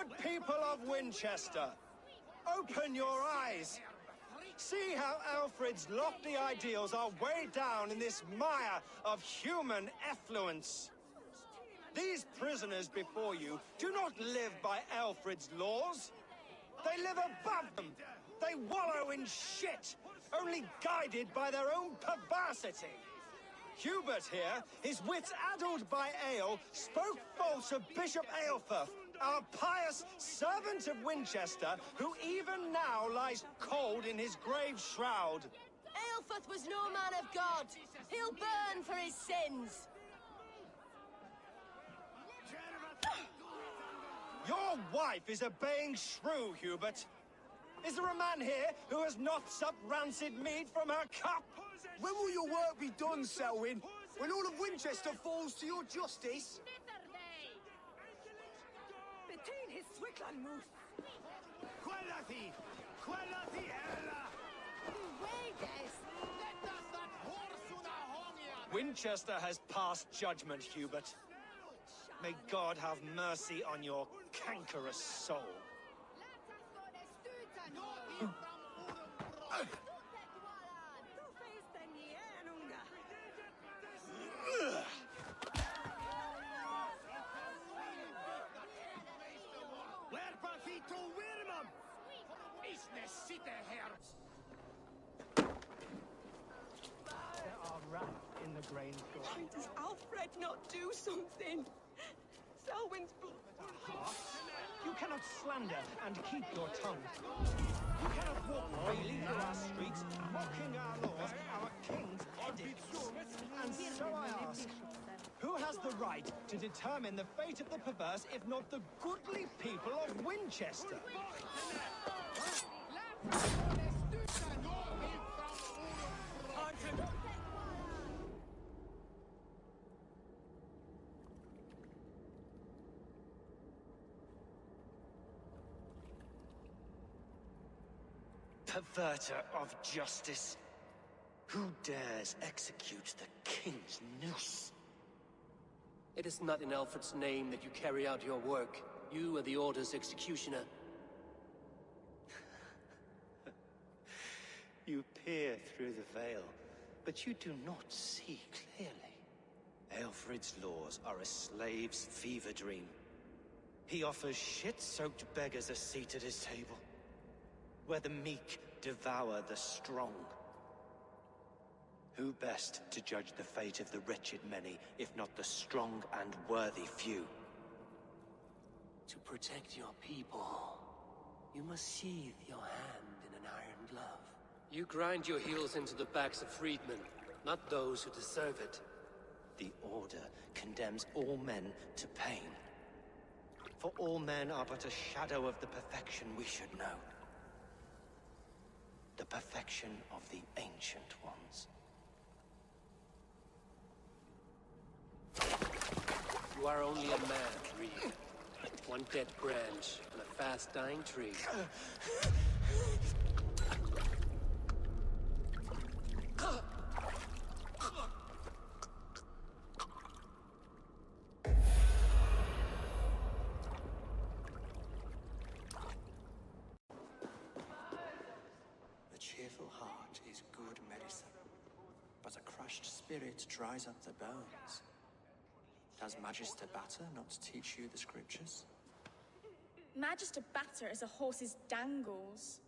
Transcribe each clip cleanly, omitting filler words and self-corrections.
Good people of Winchester, open your eyes. See how Alfred's lofty ideals are weighed down in this mire of human effluence. These prisoners before you do not live by Alfred's laws. They live above them. They wallow in shit, only guided by their own perversity. Hubert here, his wits addled by ale, spoke false of Bishop Aelfirth, our pious servant of Winchester, who even now lies cold in his grave shroud. Aelfirth was no man of God. He'll burn for his sins. Your wife is a baying shrew, Hubert. Is there a man here who has not supped rancid mead from her cup? When will your work be done, Selwyn? When all of Winchester falls to your justice? Between his Swickland moose. Quellati! Quellati, Ella! Winchester has passed judgment, Hubert. May God have mercy on your cankerous soul. There are rats in the grain store. Why does Alfred not do something? Selwyn's blood. You cannot slander and keep your tongue. You cannot walk freely through our streets, mocking our laws, our king's edicts. And so I ask, who has the right to determine the fate of the perverse if not the goodly people of Winchester? Perverter of justice. Who dares execute the king's noose? It is not in Alfred's name that you carry out your work. You are the Order's executioner. You peer through the veil, but you do not see clearly. Aelfred's laws are a slave's fever dream. He offers shit-soaked beggars a seat at his table, where the meek devour the strong. Who best to judge the fate of the wretched many, if not the strong and worthy few? To protect your people, you must sheathe your hand in an iron glove. You grind your heels into the backs of freedmen, not those who deserve it. The Order condemns all men to pain. For all men are but a shadow of the perfection we should know. The perfection of the Ancient Ones. You are only a man, Reed. One dead branch on a fast-dying tree. A cheerful heart is good medicine, but a crushed spirit dries up the bones. Does Magister Batter not teach you the scriptures? Magister Batter is a horse's dangles.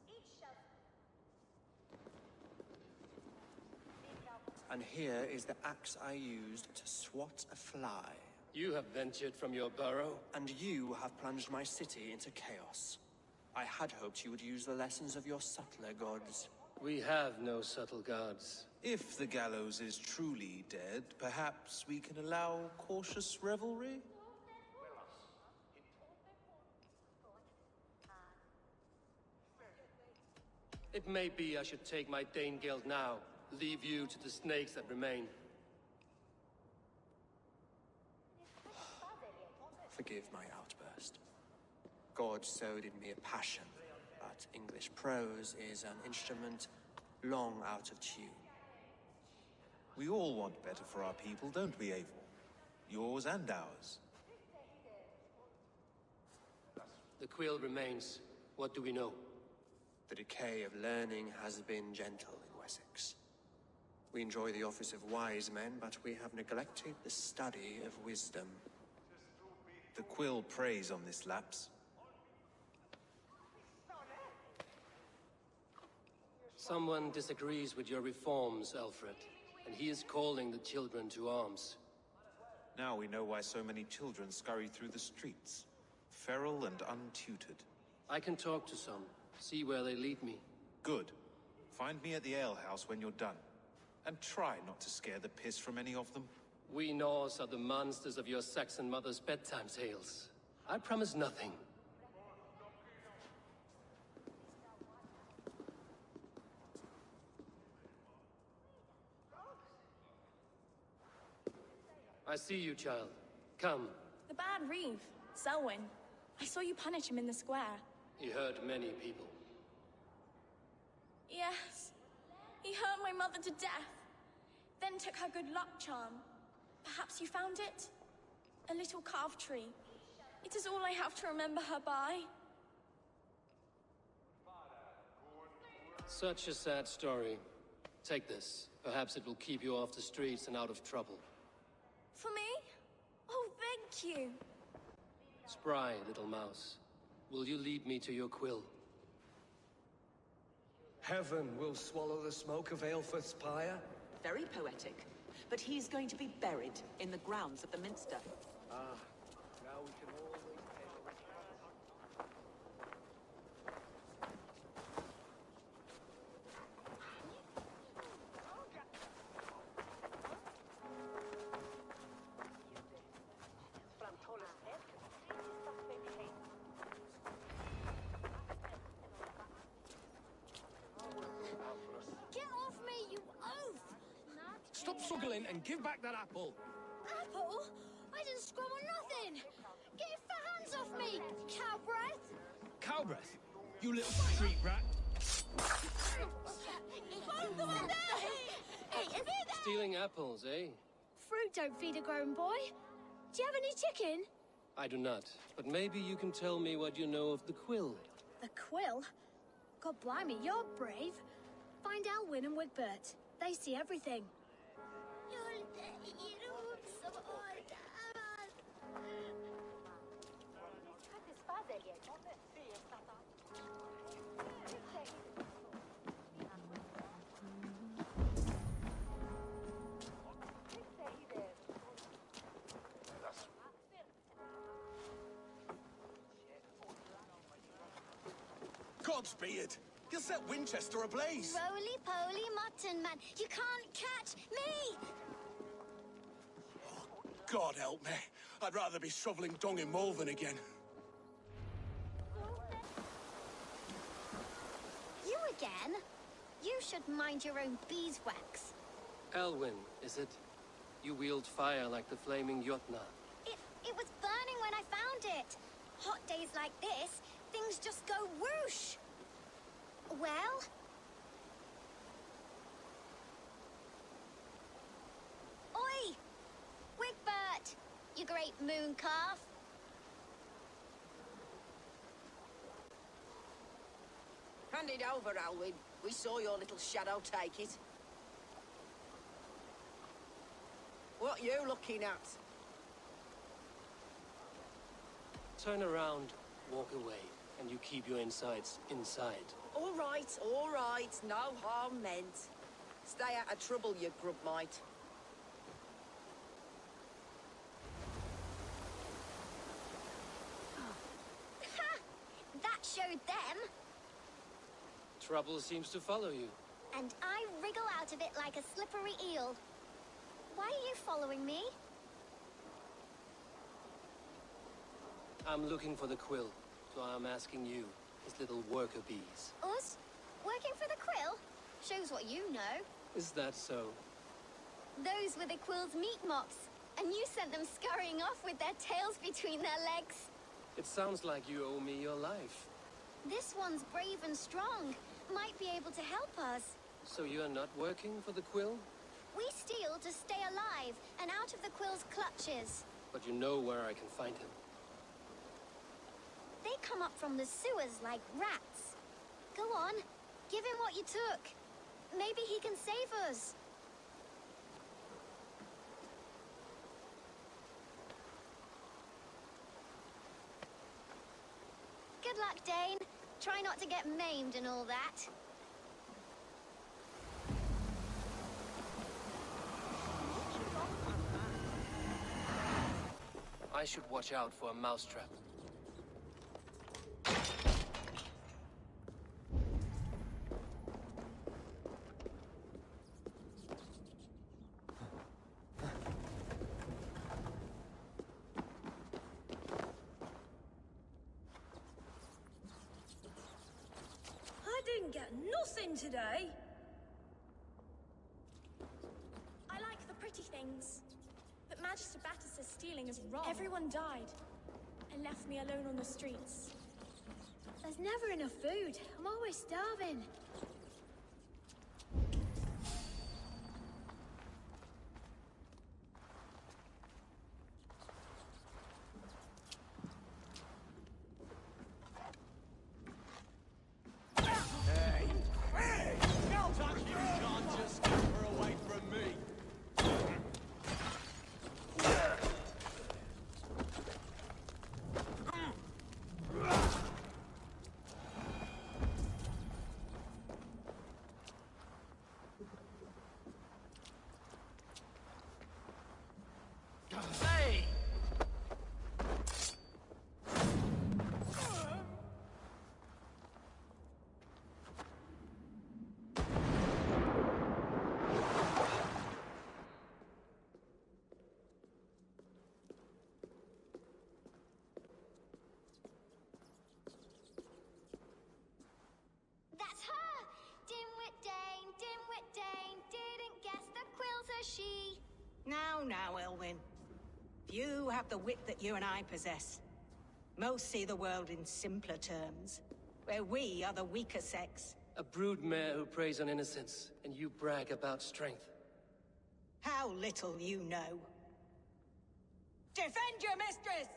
And here is the axe I used to swat a fly. You have ventured from your burrow. And you have plunged my city into chaos. I had hoped you would use the lessons of your subtler gods. We have no subtle gods. If the gallows is truly dead, perhaps we can allow cautious revelry? It may be I should take my Danegeld now, leave you to the snakes that remain. Forgive my outburst. God sowed in me a passion, but English prose is an instrument long out of tune. We all want better for our people, don't we, Eivor? Yours and ours. The quill remains. What do we know? The decay of learning has been gentle in Wessex. We enjoy the office of wise men, but we have neglected the study of wisdom. The quill preys on this lapse. Someone disagrees with your reforms, Alfred, and he is calling the children to arms. Now we know why so many children scurry through the streets, feral and untutored. I can talk to some, see where they lead me. Good. Find me at the alehouse when you're done. And try not to scare the piss from any of them. We Norse are the monsters of your Saxon mother's bedtime tales. I promise nothing. I see you, child. Come. The bad Reeve, Selwyn. I saw you punish him in the square. He hurt many people. Yes. He hurt my mother to death. Then took her good luck charm. Perhaps you found it? A little carved tree. It is all I have to remember her by. Such a sad story. Take this. Perhaps it will keep you off the streets and out of trouble. For me? Oh, thank you. Spry, little mouse. Will you lead me to your quill? Heaven will swallow the smoke of Aelfrith's pyre. Very poetic. But he's going to be buried in the grounds of the Minster. Ah, now we can always Get off me, you oaf! Stop struggling and give back that apple. Apple? I didn't scrum on nothing! Get your fat hands off me, cow breath! Cow breath? You little street rat. Stealing apples, eh? Fruit don't feed a grown boy. Do you have any chicken? I do not. But maybe you can tell me what you know of the quill. The quill? God blimey, you're brave. Find Elwyn and Wigbert. They see everything. God's beard! You'll set Winchester ablaze! Roly-poly mutton man, you can't catch me! God help me. I'd rather be shoveling dung in Malvern again. You again? You should mind your own beeswax. Elwyn, is it? You wield fire like the flaming Jotnar. It was burning when I found it. Hot days like this, things just go whoosh. Well? Oi! Wigbert! You great moon calf. Hand it over, Alwyn. We saw your little shadow take it. What you looking at? Turn around, walk away, and you keep your insides inside. All right. No harm meant. Stay out of trouble, you grub mite. Ha! That showed them. Trouble seems to follow you. And I wriggle out of it like a slippery eel. Why are you following me? I'm looking for the quill, so I'm asking you, his little worker bees. Us? Working for the quill? Shows what you know. Is that so? Those were the quill's meat mops, and you sent them scurrying off with their tails between their legs. It sounds like you owe me your life. This one's brave and strong. Might be able to help us. So you are not working for the quill? We steal to stay alive and out of the quill's clutches. But you know where I can find him. They come up from the sewers like rats. Go on, give him what you took. Maybe he can save us. Good luck, Dane. Try not to get maimed and all that. I should watch out for a mousetrap. I didn't get nothing today. I like the pretty things. But Magister Batter says stealing is wrong. Everyone died and left me alone on the streets. There's never enough food. I'm always starving. Now, Elwyn. Few have the wit that you and I possess. Most see the world in simpler terms, where we are the weaker sex. A broodmare who preys on innocence, and you brag about strength. How little you know. Defend your mistress!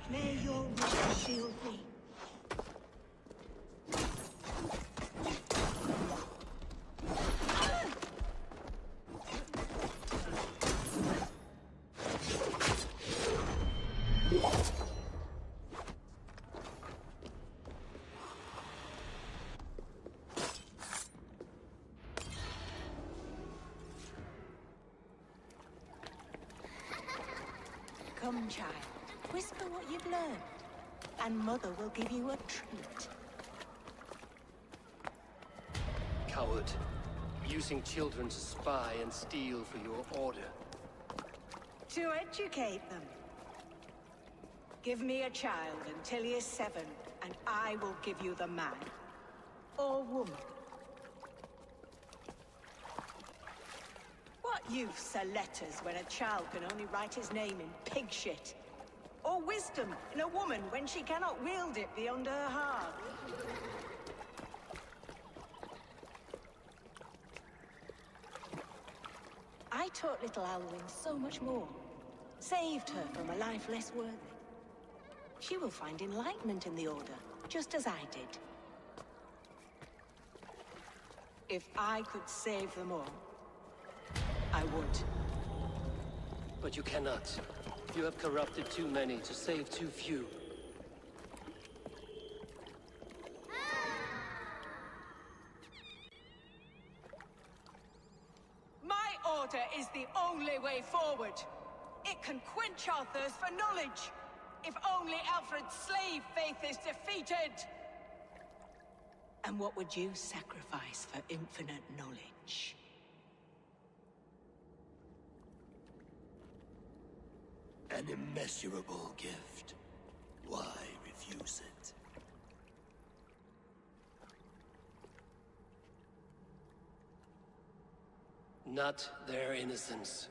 May your wish shield me. Come, child. Whisper what you've learned, and Mother will give you a treat. Coward. Using children to spy and steal for your order. To educate them. Give me a child until he is 7, and I will give you the man. Or woman. What use are letters when a child can only write his name in pig shit? Or wisdom in a woman when she cannot wield it beyond her heart? I taught little Alwyn so much more. Saved her from a life less worthy. She will find enlightenment in the Order, just as I did. If I could save them all, I would. But you cannot. You have corrupted too many to save too few. My order is the only way forward. It can quench our thirst for knowledge. If only Alfred's slave faith is defeated. And what would you sacrifice for infinite knowledge? An immeasurable gift. Why refuse it? Not their innocence.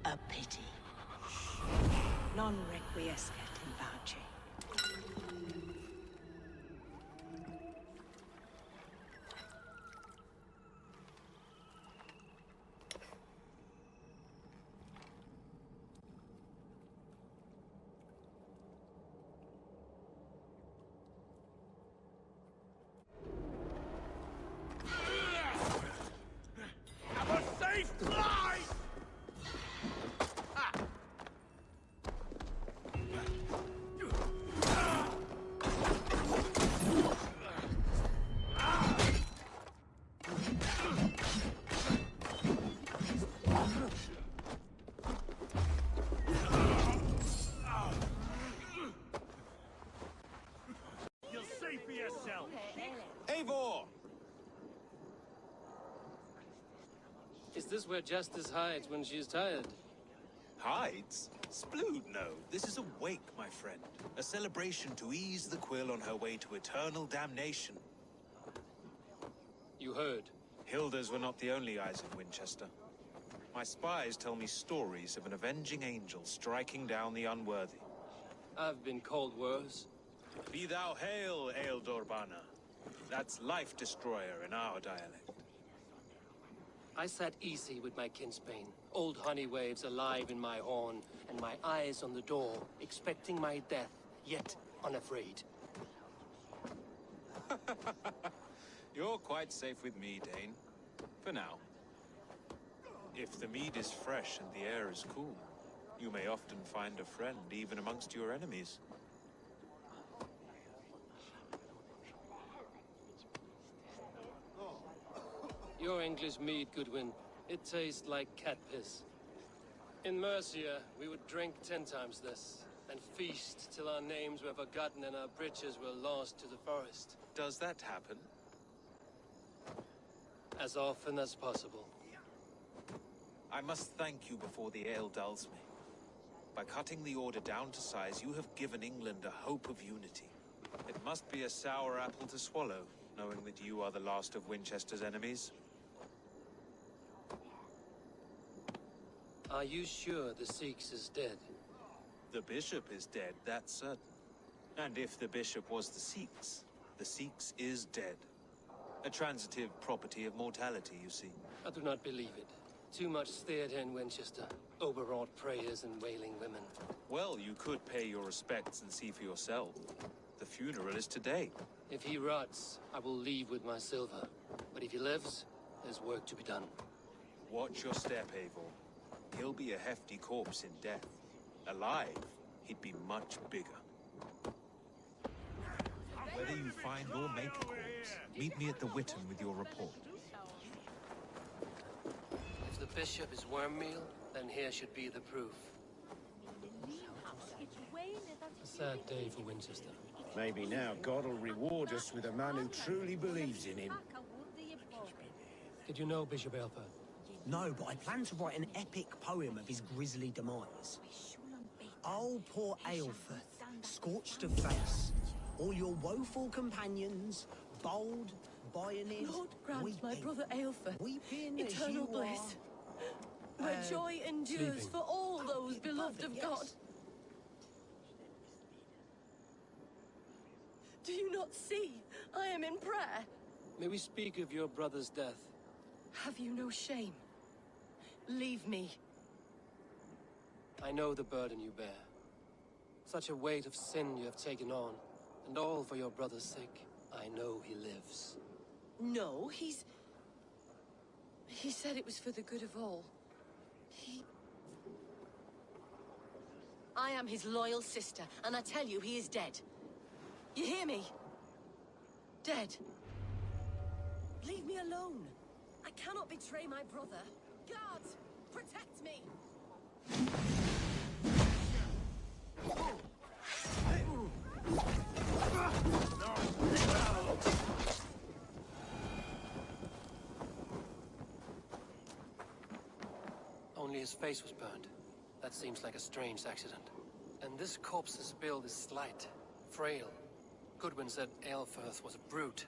A pity. Non requiescat in pace. Have a safe flight! You'll see for yourself. Eivor! Is this where Justice hides when she's tired? Hides? Splood, no. This is a wake, my friend. A celebration to ease the quill on her way to eternal damnation. You heard. Hilda's were not the only eyes in Winchester. My spies tell me stories of an avenging angel striking down the unworthy. I've been called worse. Be thou hail, Ealdor Bana. That's Life Destroyer in our dialect. I sat easy with my kinsbane, old honey waves alive in my horn, and my eyes on the door, expecting my death, yet unafraid. You're quite safe with me, Dane. For now. If the mead is fresh and the air is cool, you may often find a friend even amongst your enemies. Your English mead, Goodwin. It tastes like cat piss. In Mercia, we would drink 10 times this, and feast till our names were forgotten and our britches were lost to the forest. Does that happen? As often as possible. I must thank you before the ale dulls me. By cutting the order down to size, you have given England a hope of unity. It must be a sour apple to swallow, knowing that you are the last of Winchester's enemies. Are you sure the Sikhs is dead? The bishop is dead, that's certain. And if the bishop was the Sikhs is dead. A transitive property of mortality, you see. I do not believe it. Too much theatre in Winchester. Overwrought prayers and wailing women. Well, you could pay your respects and see for yourself. The funeral is today. If he rots, I will leave with my silver. But if he lives, there's work to be done. Watch your step, Eivor. He'll be a hefty corpse in death. Alive, he'd be much bigger. Whether you find or make a corpse, meet me at the Witten with your report. If the bishop is worm meal, then here should be the proof. A sad day for Winchester. Maybe now God will reward us with a man who truly believes in him. Did you know Bishop Aelfir? No, but I plan to write an epic poem of his grisly demise. Oh, poor Aelfir, scorched of face. All your woeful companions, bold, bayonet, Lord grant my brother Aelfir eternal bliss, where joy endures sleeping. for all those beloved of God. Do you not see? I am in prayer. May we speak of your brother's death? Have you no shame? Leave me. I know the burden you bear. Such a weight of sin you have taken on, and all for your brother's sake. I know he lives. No, he said it was for the good of all. I am his loyal sister, and I tell you, he is dead. You hear me? Dead. Leave me alone. I cannot betray my brother. Guards, protect me! face was burned. That seems like a strange accident. And this corpse's build is slight, frail. Goodwin said Aelfirth was a brute.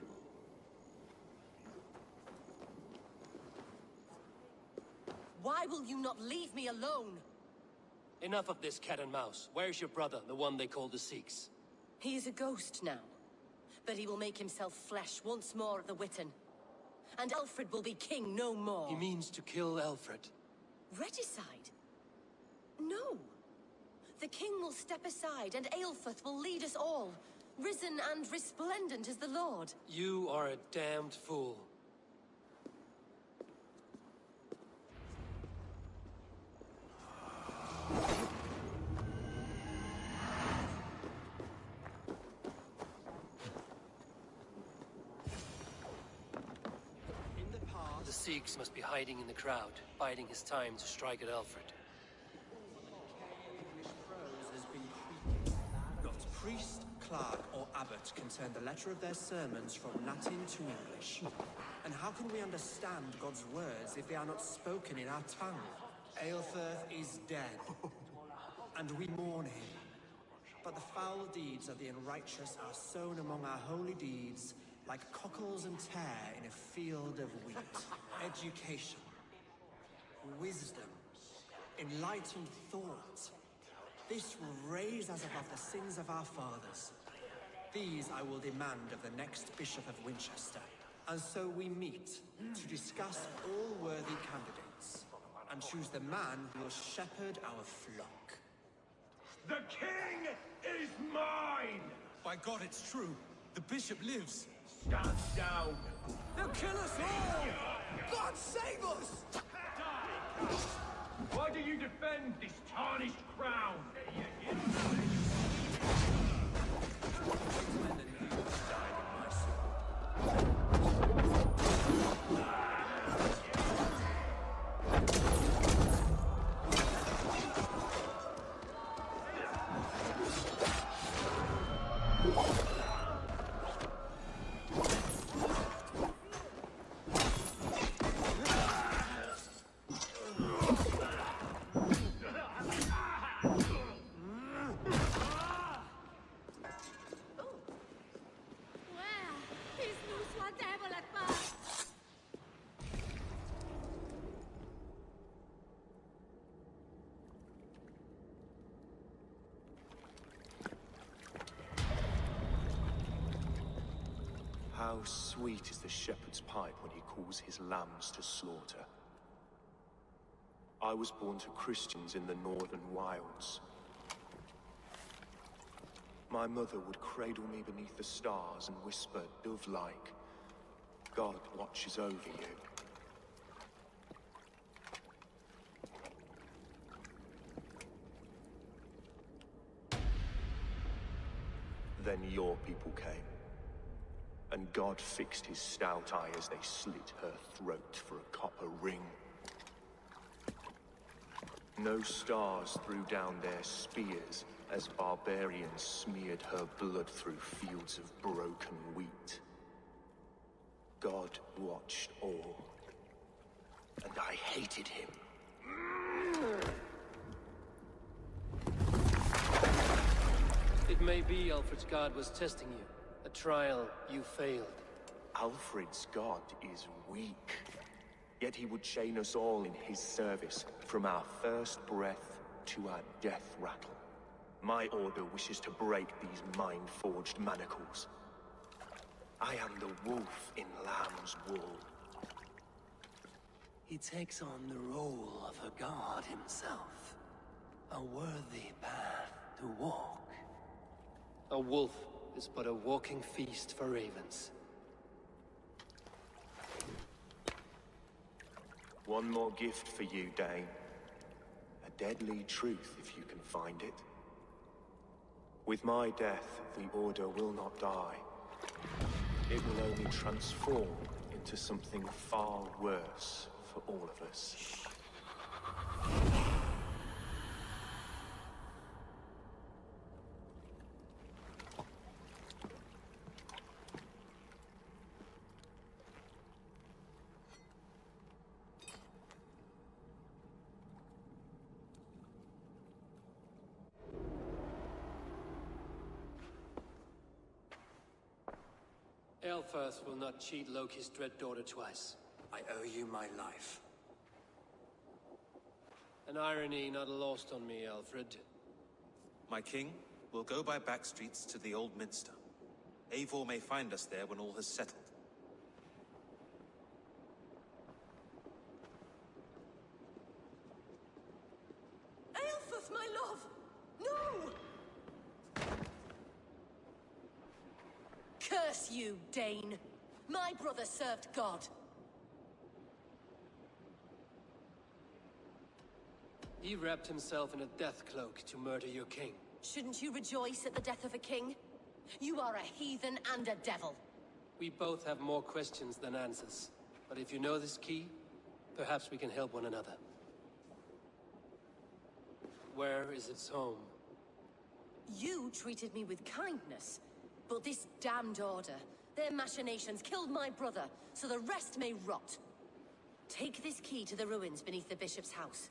Why will you not leave me alone? Enough of this cat and mouse. Where's your brother, the one they call the Seeks? He is a ghost now. But he will make himself flesh once more at the Witten. And Alfred will be king no more. He means to kill Alfred. Regicide? No. The king will step aside and Aelfirth will lead us all. Risen and resplendent as the Lord. You are a damned fool. The Seeks must be hiding in the crowd, biding his time to strike at Alfred. Not priest, clerk, or abbot can turn the letter of their sermons from Latin to English. And how can we understand God's words if they are not spoken in our tongue? Aelfirth is dead, and we mourn him. But the foul deeds of the unrighteous are sown among our holy deeds, like cockles and tare in a field of wheat. Education, wisdom, enlightened thought. This will raise us above the sins of our fathers. These I will demand of the next Bishop of Winchester. And so we meet to discuss all worthy candidates and choose the man who will shepherd our flock. The king is mine! By God, it's true. The bishop lives. Stand down! They'll kill us all! God save us! Why do you defend this tarnished crown? How sweet is the shepherd's pipe when he calls his lambs to slaughter. I was born to Christians in the northern wilds. My mother would cradle me beneath the stars and whisper, dove-like, God watches over you. Then your people came. And God fixed his stout eye as they slit her throat for a copper ring. No stars threw down their spears as barbarians smeared her blood through fields of broken wheat. God watched all, and I hated him. It may be Alfred's God was testing you. A trial you failed. Alfred's God is weak. Yet he would chain us all in his service, from our first breath to our death rattle. My order wishes to break these mind-forged manacles. I am the wolf in lamb's wool. He takes on the role of a god himself. A worthy path to walk. A wolf is but a walking feast for ravens. One more gift for you, Dane. A deadly truth, if you can find it. With my death, the Order will not die. It will only transform into something far worse for all of us. Aelfirth will not cheat Loki's dread daughter twice. I owe you my life. An irony not lost on me, Alfred. My king, we'll go by back streets to the Old Minster. Eivor may find us there when all has settled. Aelfirth, my love! No! Curse you, Dane! My brother served God. He wrapped himself in a death cloak to murder your king. Shouldn't you rejoice at the death of a king? You are a heathen and a devil. We both have more questions than answers. But if you know this key, perhaps we can help one another. Where is its home? You treated me with kindness, but this damned order, their machinations killed my brother, so the rest may rot. Take this key to the ruins beneath the bishop's house.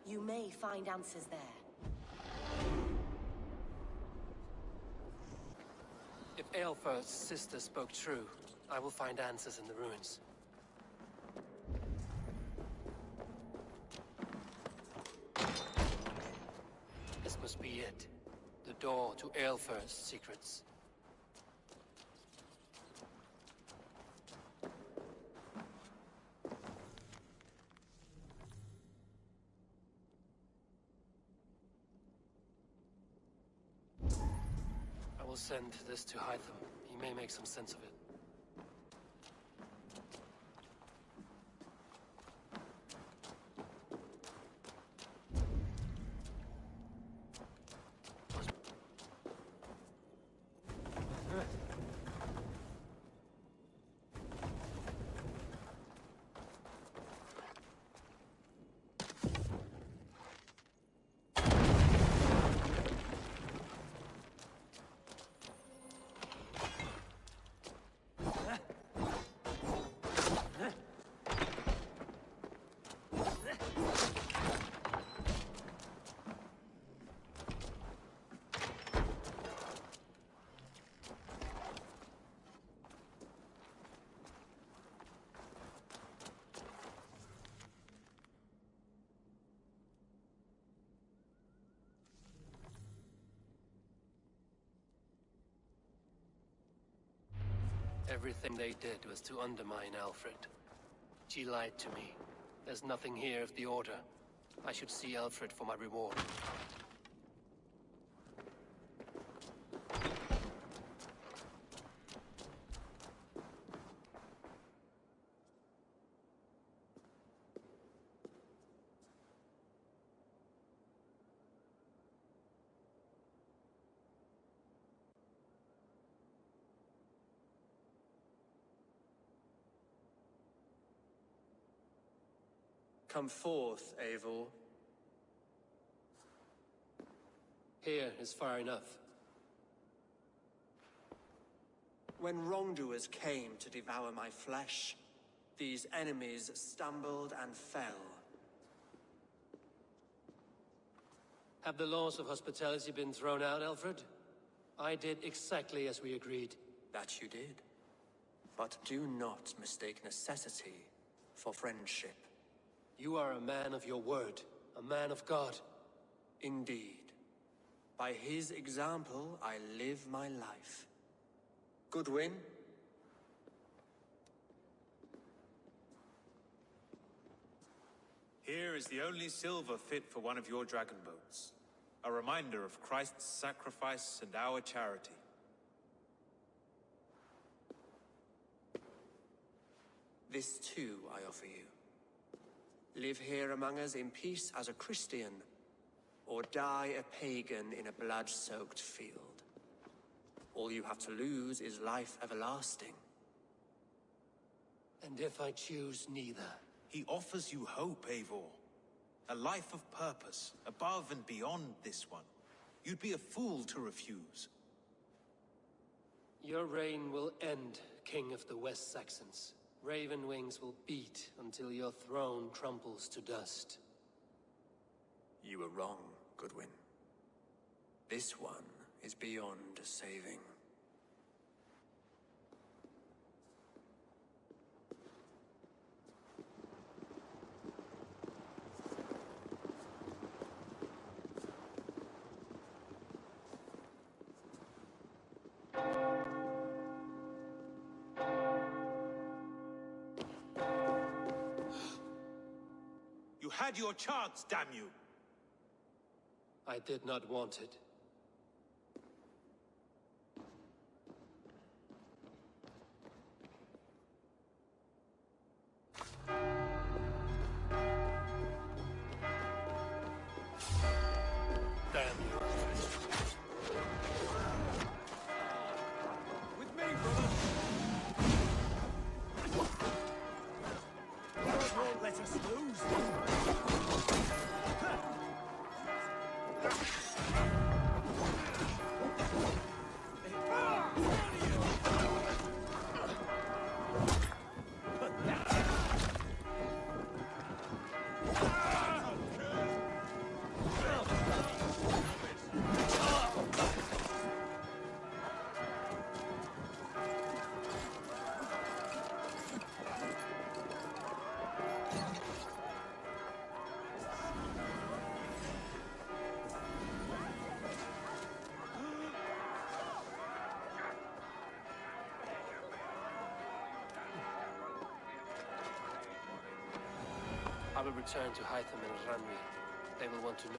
You may find answers there. If Aelfirth's sister spoke true, I will find answers in the ruins. This must be it. The door to Aelfirth's secrets. I will send this to Hytham. He may make some sense of it. Everything they did was to undermine Alfred. She lied to me. There's nothing here of the Order. I should see Alfred for my reward. Come forth, Eivor. Here is far enough. When wrongdoers came to devour my flesh, these enemies stumbled and fell. Have the laws of hospitality been thrown out, Alfred? I did exactly as we agreed. That you did. But do not mistake necessity for friendship. You are a man of your word, a man of God. Indeed. By his example, I live my life. Goodwin? Here is the only silver fit for one of your dragon boats. A reminder of Christ's sacrifice and our charity. This too I offer you. Live here among us in peace as a Christian, or die a pagan in a blood-soaked field. All you have to lose is life everlasting. And if I choose neither? He offers you hope, Eivor. A life of purpose, above and beyond this one. You'd be a fool to refuse. Your reign will end, King of the West Saxons. Raven wings will beat until your throne crumbles to dust. You were wrong, Goodwin. This one is beyond saving. had your chance, damn you! I did not want it. Damn you. With me, brother. God won't let us lose. I will return to Hytham and Ranri. They will want to know.